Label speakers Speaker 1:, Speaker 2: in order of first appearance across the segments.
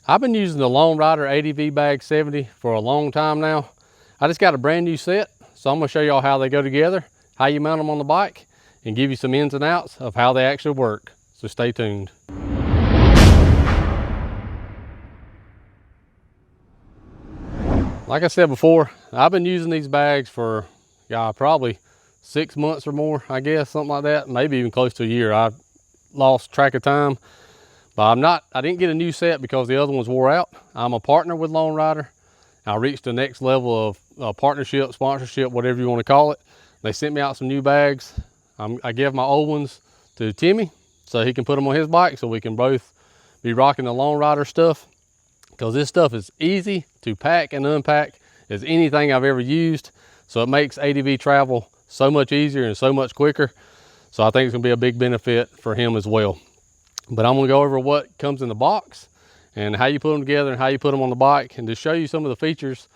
Speaker 1: I've been using the Lone Rider ADV Bag 70 for a long time now. I just got a brand new set, so I'm gonna show y'all how they go together, how you mount them on the bike, and give you some ins and outs of how they actually work. So stay tuned. Like I said before, I've been using these bags for probably 6 months or more, I guess, something like that, maybe even close to a year. I lost track of time, but I didn't get a new set because the other ones wore out. I'm a partner with Lone Rider. I reached the next level of partnership, sponsorship, whatever you want to call it. They sent me out some new bags. I gave my old ones to Timmy so he can put them on his bike so we can both be rocking the Lone Rider stuff, because this stuff is easy to pack and unpack as anything I've ever used. So it makes ADV travel so much easier and so much quicker. So I think it's gonna be a big benefit for him as well. But I'm gonna go over what comes in the box and how you put them together and how you put them on the bike, and to show you some of the features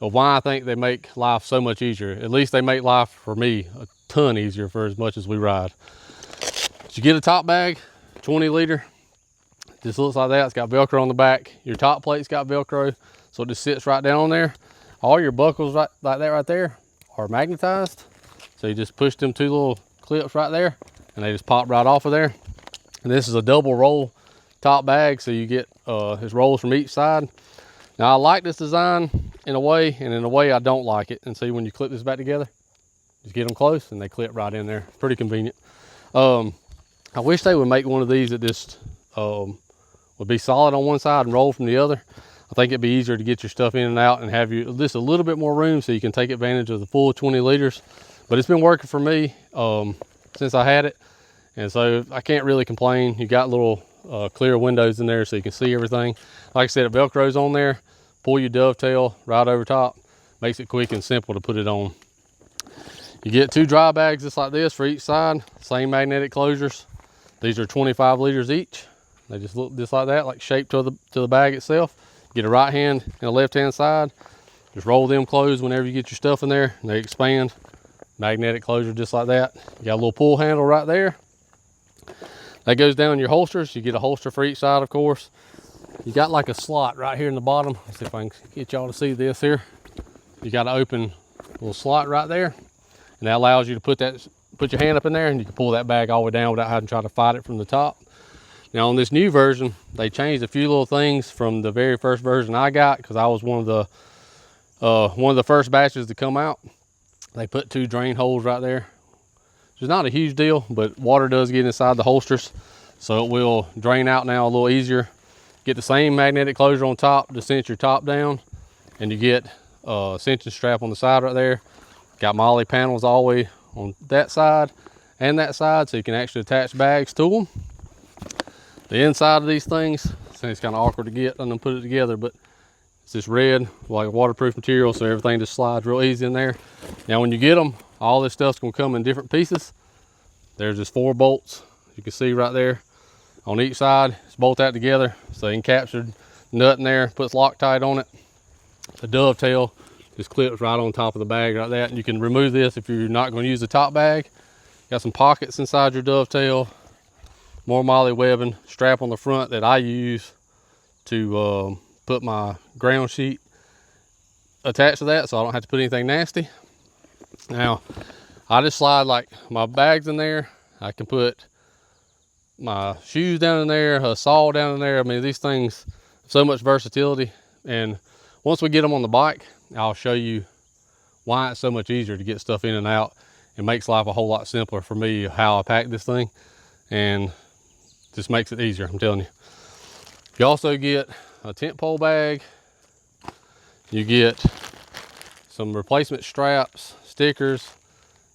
Speaker 1: of why I think they make life so much easier. At least they make life, for me, a ton easier for as much as we ride. So you get a top bag, 20 liter. Just looks like that. It's got Velcro on the back. Your top plate's got Velcro, so it just sits right down on there. All your buckles like that right there are magnetized. So you just push them two little clips right there and they just pop right off of there. And this is a double roll top bag, so you get his rolls from each side. Now I like this design in a way, and in a way I don't like it. And see, when you clip this back together, just get them close and they clip right in there. Pretty convenient. I wish they would make one of these that just would be solid on one side and roll from the other. I think it'd be easier to get your stuff in and out and have you just a little bit more room so you can take advantage of the full 20 liters. But it's been working for me since I had it, and so I can't really complain. You got little clear windows in there so you can see everything. Like I said, it Velcro's on there. Pull your dovetail right over top. Makes it quick and simple to put it on. You get two dry bags just like this for each side. Same magnetic closures. These are 25 liters each. They just look just like that, like shaped to the bag itself. Get a right hand and a left hand side. Just roll them closed whenever you get your stuff in there, and they expand. Magnetic closure just like that. You got a little pull handle right there. That goes down your holsters. You get a holster for each side, of course. You got like a slot right here in the bottom. Let's see if I can get y'all to see this here. You got an open little slot right there, and that allows you to put your hand up in there, and you can pull that bag all the way down without having to try to fight it from the top. Now on this new version, they changed a few little things from the very first version I got, because I was one of the first batches to come out. They put two drain holes right there, which is not a huge deal, but water does get inside the holsters, so it will drain out now a little easier. Get the same magnetic closure on top to cinch your top down, and you get a cinching strap on the side right there. Got MOLLE panels all the way on that side and that side, so you can actually attach bags to them. The inside of these things, it's kind of awkward to get and then put it together, but it's this red, like waterproof material, so everything just slides real easy in there. Now when you get them, all this stuff's gonna come in different pieces. There's just 4 bolts, you can see right there on each side. It's bolt that together so you can capture the nut in there, puts Loctite on it. The dovetail just clips right on top of the bag like that, and you can remove this if you're not going to use the top bag. Got some pockets inside your dovetail, more MOLLE webbing, strap on the front that I use to put my ground sheet attached to that, so I don't have to put anything nasty. Now I just slide like my bags in there. I can put my shoes down in there, a saw down in there. I mean, these things have so much versatility, and once we get them on the bike, I'll show you why it's so much easier to get stuff in and out. It makes life a whole lot simpler for me how I pack this thing, and just makes it easier, I'm telling you. You also get a tent pole bag. You get some replacement straps, stickers.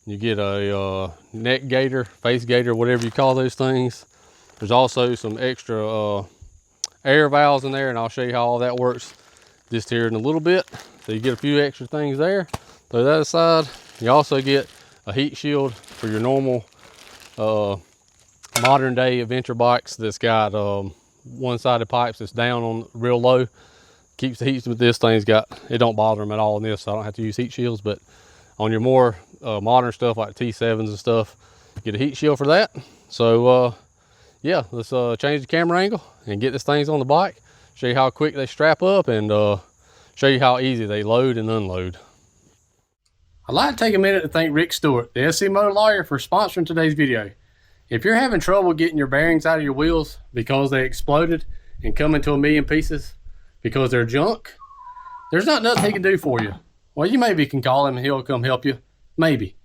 Speaker 1: You get a neck gaiter, face gaiter, whatever you call those things. There's also some extra air valves in there, and I'll show you how all that works just here in a little bit. So you get a few extra things there. Throw that aside. You also get a heat shield for your normal modern day adventure bikes that's got one-sided pipes that's down on real low. Keeps the heat, with this thing's got, it don't bother them at all in this, so I don't have to use heat shields. But on your more modern stuff like T7s and stuff, get a heat shield for that. So yeah, let's change the camera angle and get this thing on the bike, show you how quick they strap up, and show you how easy they load and unload. I'd like to take a minute to thank Rick Stewart, the SC Motor Lawyer, for sponsoring today's video. If you're having trouble getting your bearings out of your wheels because they exploded and come into a million pieces because they're junk, there's not nothing he can do for you. Well, you maybe can call him and he'll come help you, maybe.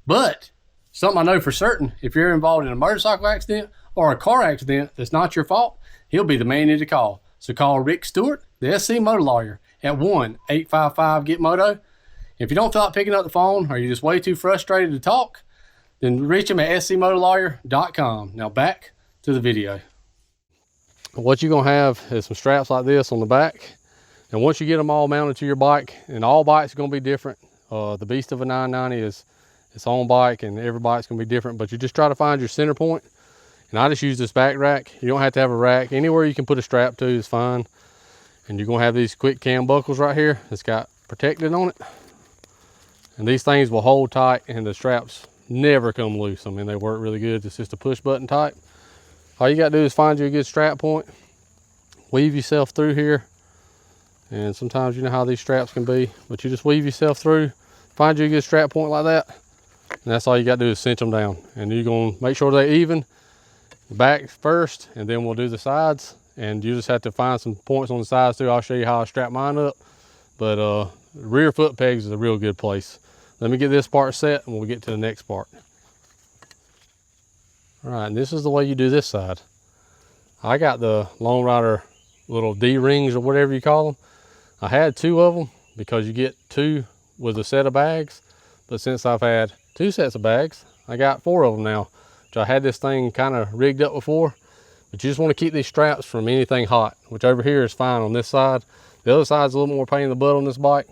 Speaker 1: But something I know for certain, if you're involved in a motorcycle accident or a car accident that's not your fault, he'll be the man you need to call. So call Rick Stewart, the SC Motor Lawyer, at 1-855-GET-MOTO. If you don't feel like picking up the phone, or you're just way too frustrated to talk, then reach him at scmotorlawyer.com. Now back to the video. What you're gonna have is some straps like this on the back. And once you get them all mounted to your bike, and all bikes are gonna be different. The beast of a 990 is its own bike, and every bike's gonna be different, but you just try to find your center point. And I just use this back rack. You don't have to have a rack. Anywhere you can put a strap to is fine. And you're gonna have these quick cam buckles right here that's got protected on it. And these things will hold tight, and the straps never come loose. I mean, they work really good. It's just a push button type. All you gotta do is find you a good strap point, weave yourself through here. And sometimes you know how these straps can be, but you just weave yourself through, find you a good strap point like that. And that's all you gotta do is cinch them down. And you're gonna make sure they're even, the back first, and then we'll do the sides. And you just have to find some points on the sides too. I'll show you how I strap mine up. But rear foot pegs is a real good place. Let me get this part set and we'll get to the next part. All right, and this is the way you do this side. I got the Lone Rider little D-rings or whatever you call them. I had 2 of them because you get 2 with a set of bags. But since I've had 2 sets of bags, I got 4 of them now. So I had this thing kind of rigged up before. But you just want to keep these straps from anything hot, which over here is fine on this side. The other side's a little more pain in the butt on this bike.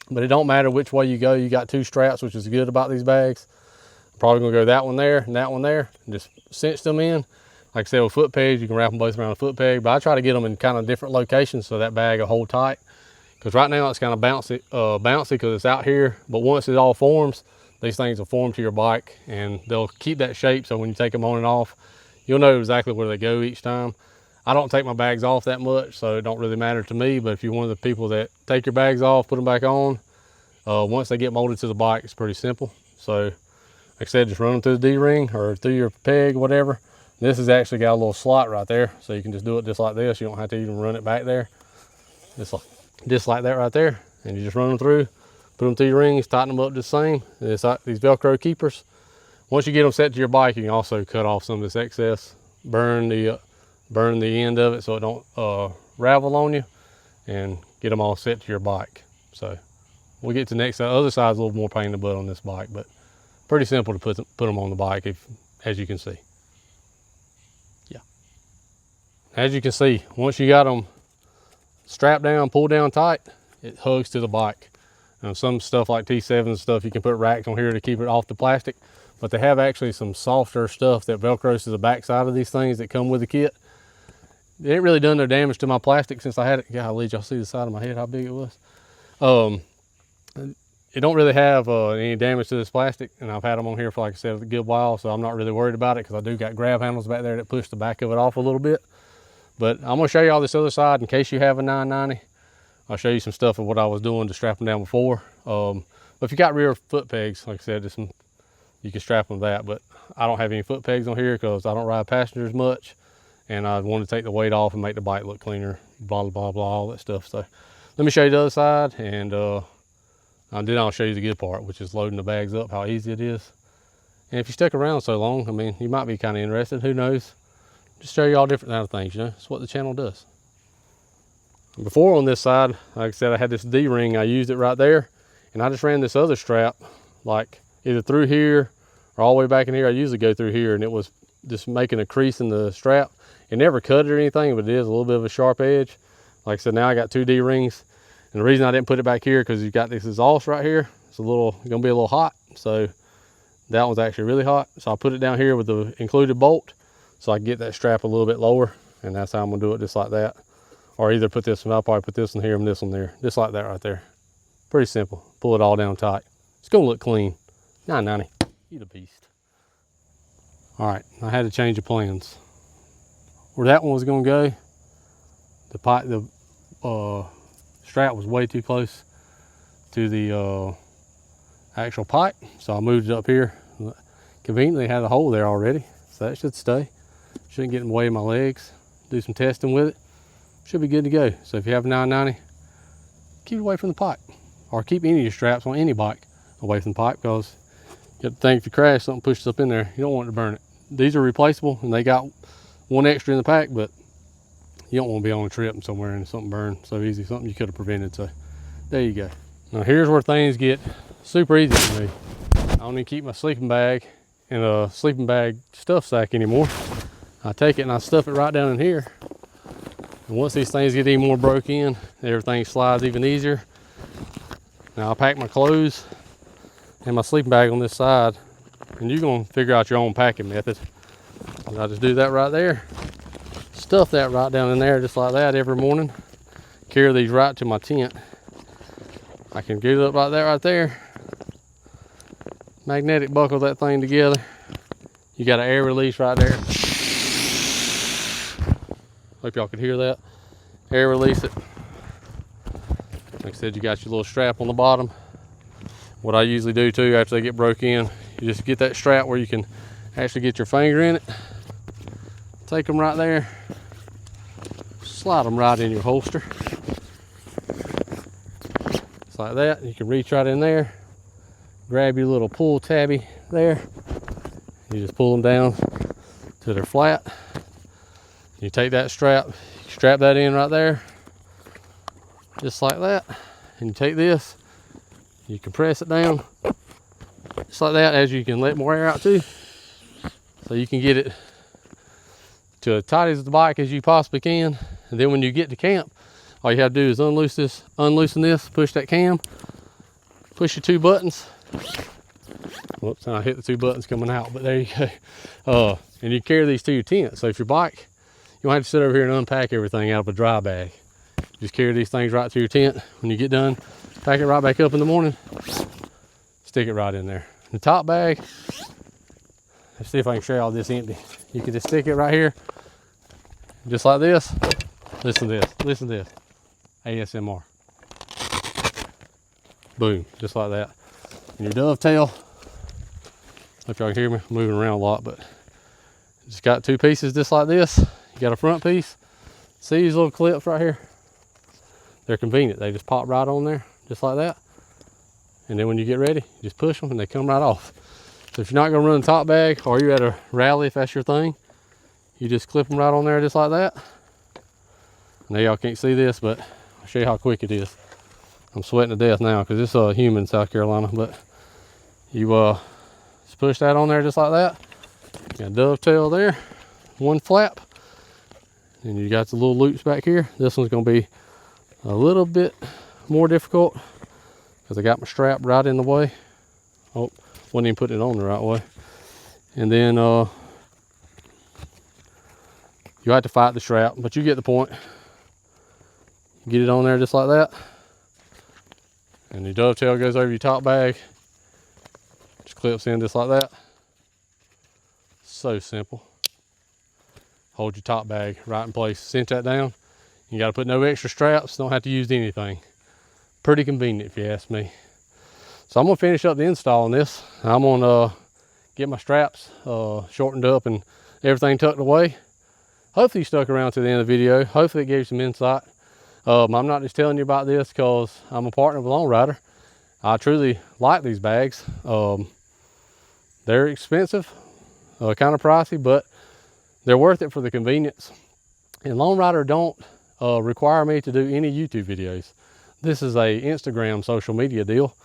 Speaker 1: But it don't matter which way you go. You got 2 straps, which is good about these bags. I'm probably gonna go that one there and that one there, and just cinch them in. Like I said, with foot pegs, you can wrap them both around a foot peg, but I try to get them in kind of different locations so that bag will hold tight. Because right now it's kind of bouncy because it's out here, but once it all forms, these things will form to your bike and they'll keep that shape, so when you take them on and off, you'll know exactly where they go each time. I don't take my bags off that much, so it don't really matter to me, but if you're one of the people that take your bags off, put them back on, once they get molded to the bike, it's pretty simple. So, like I said, just run them through the D-ring or through your peg, whatever. This has actually got a little slot right there, so you can just do it just like this. You don't have to even run it back there. Just like that right there. And you just run them through, put them through your rings, tighten them up the same. It's like these Velcro keepers. Once you get them set to your bike, you can also cut off some of this excess, burn the end of it so it don't ravel on you, and get them all set to your bike. So we'll get to the next side. The other side's a little more pain in the butt on this bike, but pretty simple to put them on the bike, as you can see. Yeah. As you can see, once you got them strapped down, pulled down tight, it hugs to the bike. Some stuff like T7 and stuff, you can put racks on here to keep it off the plastic, but they have actually some softer stuff that Velcros to the back side of these things that come with the kit. It ain't really done no damage to my plastic since I had it. Golly, y'all see the side of my head, how big it was? It don't really have any damage to this plastic, and I've had them on here for, like I said, a good while, so I'm not really worried about it because I do got grab handles back there that push the back of it off a little bit. But I'm gonna show you all this other side in case you have a 990. I'll show you some stuff of what I was doing to strap them down before. But if you got rear foot pegs, like I said, you can strap them to that, but I don't have any foot pegs on here because I don't ride passengers much, and I want to take the weight off and make the bike look cleaner, blah, blah, blah, blah, all that stuff. So let me show you the other side, and then I'll show you the good part, which is loading the bags up, how easy it is. And if you stick around so long, I mean, you might be kind of interested, who knows? Just show you all different kind of things, you know? It's what the channel does. Before on this side, like I said, I had this D-ring, I used it right there, and I just ran this other strap, like either through here or all the way back in here. I usually go through here, and it was just making a crease in the strap. It never cut it or anything, but it is a little bit of a sharp edge. Like I said, now I got 2 D-rings, and the reason I didn't put it back here, because you've got this exhaust right here. It's gonna be a little hot, so that one's actually really hot. So I put it down here with the included bolt, so I can get that strap a little bit lower, and that's how I'm gonna do it, just like that. Or either put this one, I'll probably put this one here and this one there, just like that right there. Pretty simple. Pull it all down tight. It's gonna look clean. 990, you the beast. All right, I had to change the plans. Where that one was gonna go, the strap was way too close to the actual pipe, so I moved it up here. Conveniently had a hole there already, so that should stay. Shouldn't get in the way of my legs. Do some testing with it. Should be good to go. So if you have a 990, keep it away from the pipe, or keep any of your straps on any bike away from the pipe, because you got to think if you crash, something pushes up in there, you don't want it to burn it. These are replaceable and they got one extra in the pack, but you don't want to be on a trip and somewhere and something burn so easy, something you could have prevented. So there you go. Now here's where things get super easy for me. I don't even keep my sleeping bag in a sleeping bag stuff sack anymore. I take it and I stuff it right down in here. And once these things get even more broke in, everything slides even easier. Now I pack my clothes and my sleeping bag on this side, and you're gonna figure out your own packing method. And I just do that right there. Stuff that right down in there just like that every morning. Carry these right to my tent. I can get it up like that right there. Magnetic buckle that thing together. You got an air release right there. Hope y'all could hear that. Air release it. Like I said, you got your little strap on the bottom. What I usually do too after they get broke in, you just get that strap where you can actually get your finger in it. Take them right there. Slide them right in your holster. Just like that. You can reach right in there. Grab your little pull tabby there. You just pull them down till they're flat. You take that strap, strap that in right there. Just like that. And you take this, you compress it down. Just like that, as you can let more air out too. So you can get it to as tight as the bike as you possibly can. And then when you get to camp, all you have to do is unloosen this, push that cam, push your two buttons. Whoops, I hit the two buttons coming out, but there you go. And you carry these to your tent. So if your bike, you don't have to sit over here and unpack everything out of a dry bag. Just carry these things right to your tent. When you get done, pack it right back up in the morning, stick it right in there. The top bag, let's see if I can show y'all this empty. You can just stick it right here, just like this. Listen to this, listen to this. ASMR. Boom, just like that. And your dovetail, hope y'all can hear me, I'm moving around a lot, but just got two pieces just like this. You got a front piece. See these little clips right here? They're convenient. They just pop right on there, just like that. And then when you get ready, you just push them and they come right off. So if you're not gonna run the top bag, or you're at a rally if that's your thing, you just clip them right on there just like that. Now y'all can't see this, but I'll show you how quick it is. I'm sweating to death now because it's humid in South Carolina, but you just push that on there just like that. You got a dovetail there, one flap, and you got the little loops back here. This one's gonna be a little bit more difficult because I got my strap right in the way. Oh, wasn't even putting it on the right way. And then you have to fight the strap, but you get the point. Get it on there just like that. And the dovetail goes over your top bag. Just clips in just like that. So simple. Hold your top bag right in place. Cinch that down. You got to put no extra straps. Don't have to use anything. Pretty convenient if you ask me. So I'm going to finish up the install on this. I'm going to get my straps shortened up and everything tucked away. Hopefully you stuck around to the end of the video. Hopefully it gave you some insight. I'm not just telling you about this because I'm a partner with Lone Rider. I truly like these bags. They're expensive, kind of pricey, but they're worth it for the convenience. And Lone Rider don't require me to do any YouTube videos. This is a Instagram social media deal.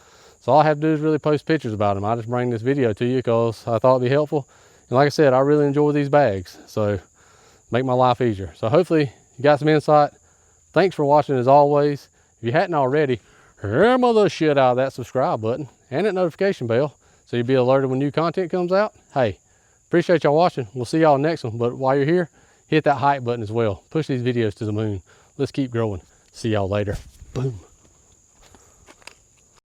Speaker 1: So all I have to do is really post pictures about them. I just bring this video to you because I thought it'd be helpful. And like I said, I really enjoy these bags. So make my life easier. So hopefully you got some insight. Thanks for watching as always. If you hadn't already, hammer the shit out of that subscribe button and that notification bell so you'll be alerted when new content comes out. Hey, appreciate y'all watching. We'll see y'all next one. But while you're here, hit that hype button as well. Push these videos to the moon. Let's keep growing. See y'all later. Boom.